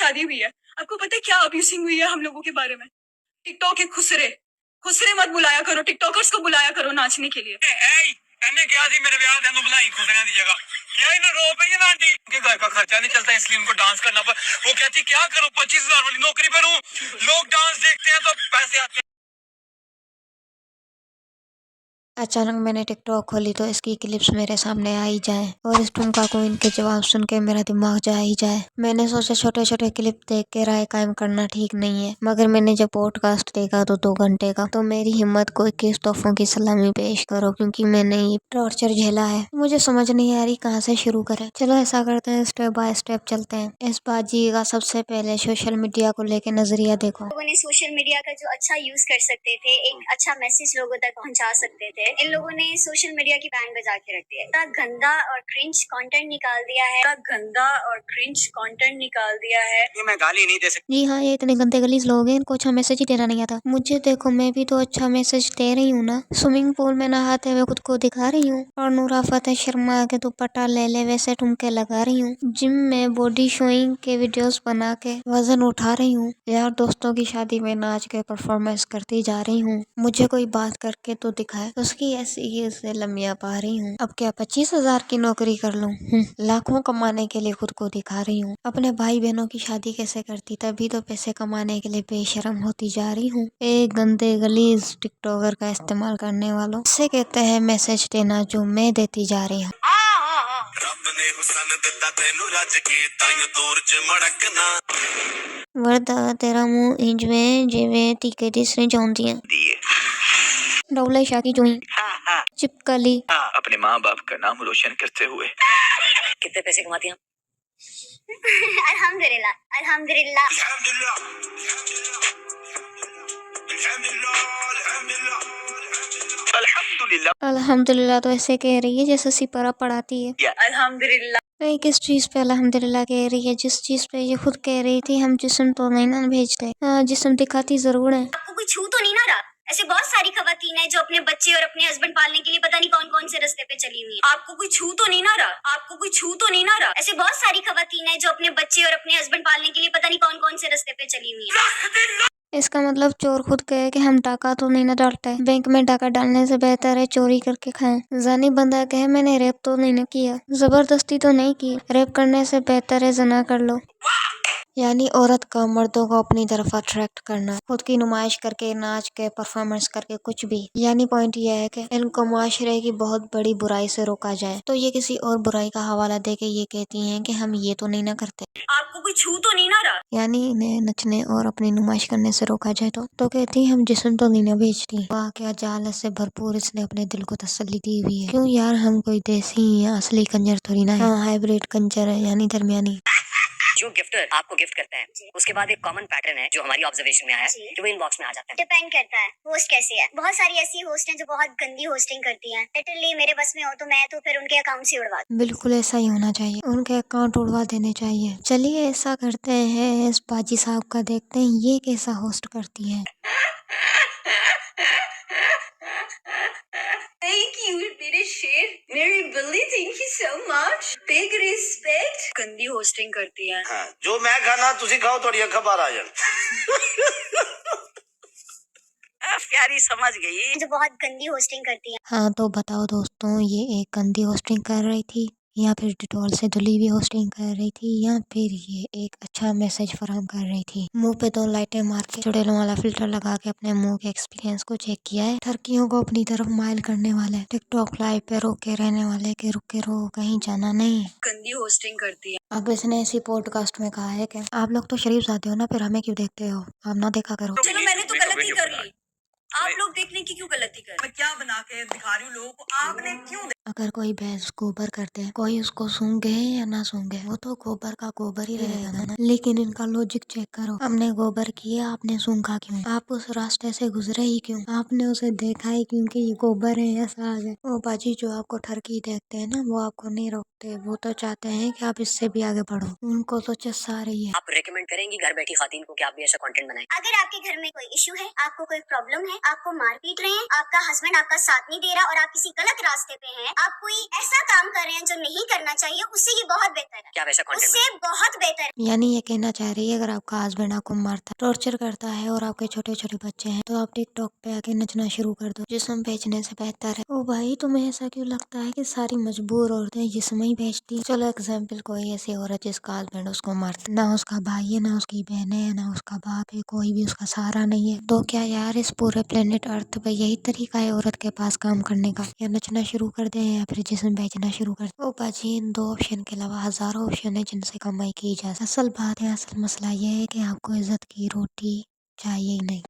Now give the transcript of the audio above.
शादी हुई है। आपको पता है क्या अब्यूसिंग हुई है हम लोगों के बारे में? टिकटॉक के खुसरे खुसरे मत बुलाया करो, टिकटॉकर्स को बुलाया करो नाचने के लिए। एने क्या थी मेरे ब्याह तेन बुलाई खुसरिया की जगह क्या इन्हें रो पई है ना आंटी के घर का खर्चा नहीं चलता इसलिए उनको डांस करना पर वो कहती क्या करूं 25,000 वाली नौकरी पर हूं, लोग डांस देखते हैं तो पैसे आते हैं। अचानक मैंने टिकटॉक खोली तो इसकी क्लिप्स मेरे सामने आ ही जाए और इस ठुमका को इनके जवाब सुन के मेरा दिमाग जा ही जाए। मैंने सोचा छोटे छोटे क्लिप देख के राय कायम करना ठीक नहीं है, मगर मैंने जब पॉडकास्ट देखा तो 2 घंटे का, तो मेरी हिम्मत को 21 तोहफों की सलामी पेश करो, क्योंकि मैंने ये टॉर्चर झेला है। मुझे समझ नहीं आ रही कहाँ से शुरू करें। चलो ऐसा करते हैं, स्टेप बाय स्टेप चलते हैं। इस बाजी का सबसे पहले सोशल मीडिया को लेके नजरिया देखो। लोगों ने सोशल मीडिया का जो अच्छा यूज कर सकते थे, एक अच्छा मैसेज लोगों तक पहुंचा सकते थे, इन लोगों ने सोशल मीडिया की बैंड बजा के रख दिया है। इतना गंदा और क्रिंज कंटेंट निकाल दिया है, इतना गंदा और क्रिंज कंटेंट निकाल दिया है। ये मैं गाली नहीं दे सकती। जी हाँ, ये इतने गंदे गलीज लोग हैं, इनको अच्छा मैसेज ही देना नहीं आता। मुझे देखो, मैं भी तो अच्छा मैसेज दे रही हूँ ना। स्विमिंग पूल में नहाते हुए खुद को दिखा रही हूँ और नूरा फतेह शर्मा के दुपट्टा ले ले वैसे ठुमके लगा रही हूँ। जिम में बॉडी शोइंग के वीडियोस बना के वजन उठा रही हूँ। यार दोस्तों की शादी में नाच के परफॉर्मेंस करती जा रही हूँ। मुझे कोई बात करके तो दिखाए, उसकी ऐसी से लम्बिया पा रही हूँ। अब क्या 25,000 की नौकरी कर लूँ? लाखों कमाने के लिए खुद को दिखा रही हूँ। अपने भाई बहनों की शादी कैसे करती, तभी तो पैसे कमाने के लिए बेशरम होती जा रही हूँ। एक गंदे गलीज टिकटॉकर का इस्तेमाल करने वालों से कहते हैं मैसेज देना, जो मैं देती जा रही हूँ। वरदा तेरा मुंह इंज में जिਵੇਂ तीखे तीसरे चाहती डौले शाह की जोई चिपकली अपने माँ बाप का नाम रोशन करते हुए। कितने पैसे कमाती हैं? अल्हम्दुलिल्लाह अल्हम्दुलिल्लाह। अल्हम्दुलिल्लाह अल्हम्दुलिल्लाह तो ऐसे कह रही है जैसे सिपरा पढ़ाती है। अल्हम्दुलिल्लाह। नहीं, किस चीज पे अल्हम्दुलिल्लाह कह रही है? जिस चीज पे ये खुद कह रही थी हम जिस्म तो नहीं ना भेजते। जिस्म दिखाती जरूर है। आपको कोई छू तो नहीं ना रहा? ऐसे बहुत सारी खवातीन है जो अपने बच्चे और अपने हस्बैंड पालने के लिए पता नहीं कौन कौन से रास्ते पे चली हुई है। आपको कोई छू तो नहीं ना रहा? आपको कोई छू तो नहीं ना रहा? ऐसे बहुत सारी खवातीन है जो अपने बच्चे और अपने हस्बैंड पालने के लिए पता नहीं कौन कौन से रास्ते पे चली हुई है। इसका मतलब चोर खुद कहे कि हम डाका तो नहीं ना डालते। बैंक में डाका डालने से बेहतर है चोरी करके खाएं। जानी बंदा कहे मैंने रेप तो नहीं ना किया, जबरदस्ती तो नहीं की, रेप करने से बेहतर है जना कर लो। यानी औरत का मर्दों को अपनी तरफ अट्रैक्ट करना, खुद की नुमाइश करके, नाच के, परफॉर्मेंस करके, कुछ भी। यानी पॉइंट यह है कि इनको माशरे की बहुत बड़ी बुराई से रोका जाए, तो ये किसी और बुराई का हवाला दे के ये कहती हैं कि हम ये तो नहीं ना करते। आपको कोई छू तो नहीं ना रहा? यानी इन्हें नचने और अपनी नुमाइश करने से रोका जाए तो कहती हम जिस्म तो नहीं ना बेचती। वाह क्या जाल से भरपूर इसने अपने दिल को तसल्ली दी हुई है। क्यों यार, हम कोई देसी या असली कंजर थोड़ी ना है। हाँ, हाइब्रिड कंजर है, यानी दरमियानी। जो गिफ्टर आपको गिफ्ट करते हैं उसके बाद एक कॉमन पैटर्न है जो हमारी ऑब्जर्वेशन में आया है कि वो इनबॉक्स में आ जाता है। डिपेंड करता है होस्ट कैसी है। बहुत सारी ऐसी होस्ट हैं जो बहुत गंदी होस्टिंग करती हैं। लिटरली मेरे बस में हो तो मैं तो फिर उनके अकाउंट से उड़वा दूं। बिल्कुल ऐसा ही होना चाहिए, उनके अकाउंट उड़वा देने चाहिए। चलिए ऐसा करते हैं, इस बाजी साहब का देखते हैं ये कैसा होस्ट करती है। Thank you मेरे शेर, मेरी बिल्ली, thank you so much, big respect. गंदी होस्टिंग करती है। हाँ, जो मैं खाना तुसी खाओ थोड़ी अखा बाहर आ जान। प्यारी समझ गई। जो बहुत गंदी होस्टिंग करती हैं। हाँ तो बताओ दोस्तों, ये एक गंदी होस्टिंग कर रही थी, या फिर डिटॉल से धुली हुई होस्टिंग कर रही थी, या फिर ये एक अच्छा मैसेज फराहम कर रही थी? मुंह पे 2 लाइटें मार के, चुड़ैलों वाला फिल्टर लगा के अपने मुंह के एक्सपीरियंस को चेक किया है। ठरकियों को अपनी तरफ माइल करने वाले, टिकटॉक लाइव पे रोके रहने वाले के रुके रहो, कहीं जाना नहीं। गंदी होस्टिंग करती है। अब इसने इसी पॉडकास्ट में कहा है कि आप लोग तो शरीफ जाते हो ना, फिर हमें क्यों देखते हो, आप ना देखा करो। चलो मैंने तो गलती कर ली, आप लोग देखने की क्यों गलती कर? मैं क्या बना के दिखा रही हूँ लोगों को, आपने क्यों? अगर कोई भैंस गोबर करते हैं, कोई उसको सूंघे या ना सूंघे, वो तो गोबर का गोबर ही रहेगा ना। लेकिन इनका लॉजिक चेक करो, हमने गोबर किया, आपने सूंघा क्यों? आप उस रास्ते से गुजरे ही क्यों? आपने उसे देखा ही क्योंकि ये गोबर है या साग है? वो बाजी जो आपको ठरकी देखते हैं ना, वो आपको नहीं रोकते। सकते। वो तो चाहते हैं कि आप इससे भी आगे बढ़ो, उनको तो चस्सा रही है। आप रेकमेंड करेंगी घर बैठी खातून को कि आप भी ऐसा कंटेंट बनाएं? अगर आपके घर में कोई इशू है, आपको कोई प्रॉब्लम है, आपको मार पीट रहे हैं, आपका हस्बैंड आपका साथ नहीं दे रहा और आप किसी गलत रास्ते पे हैं, आप कोई ऐसा काम कर रहे हैं जो नहीं करना चाहिए, उससे ये बहुत बेहतर है, क्या आप ऐसा कंटेंट उससे बहुत बेहतर है। यानी ये कहना चाह रही है अगर आपका हस्बैंड आपको मारता टॉर्चर करता है और आपके छोटे छोटे बच्चे हैं तो आप टिकटॉक पे आके नचना शुरू कर दो, जिस्म बेचने से बेहतर है। ओ भाई, तुम्हें ऐसा क्यों लगता है कि सारी मजबूर औरतें जिस्म ही बेचती? चलो एग्जाम्पल, कोई ऐसी औरत जिसका हस्बैंड उसको मारता, ना उसका भाई है, ना उसकी बहनें है, ना उसका बाप है, कोई भी उसका सहारा नहीं है, तो क्या यार इस पूरे प्लेनेट अर्थ पे यही तरीका है औरत के पास काम करने का? या नचना शुरू कर दे या फिर जिस्म बेचना शुरू कर दे? ओ बाजी, इन 2 ऑप्शन के अलावा हजारों ऑप्शन है जिनसे कमाई की जा सकती है। असल बात है, असल मसला ये है कि आपको इज्जत की रोटी चाहिए ही नहीं।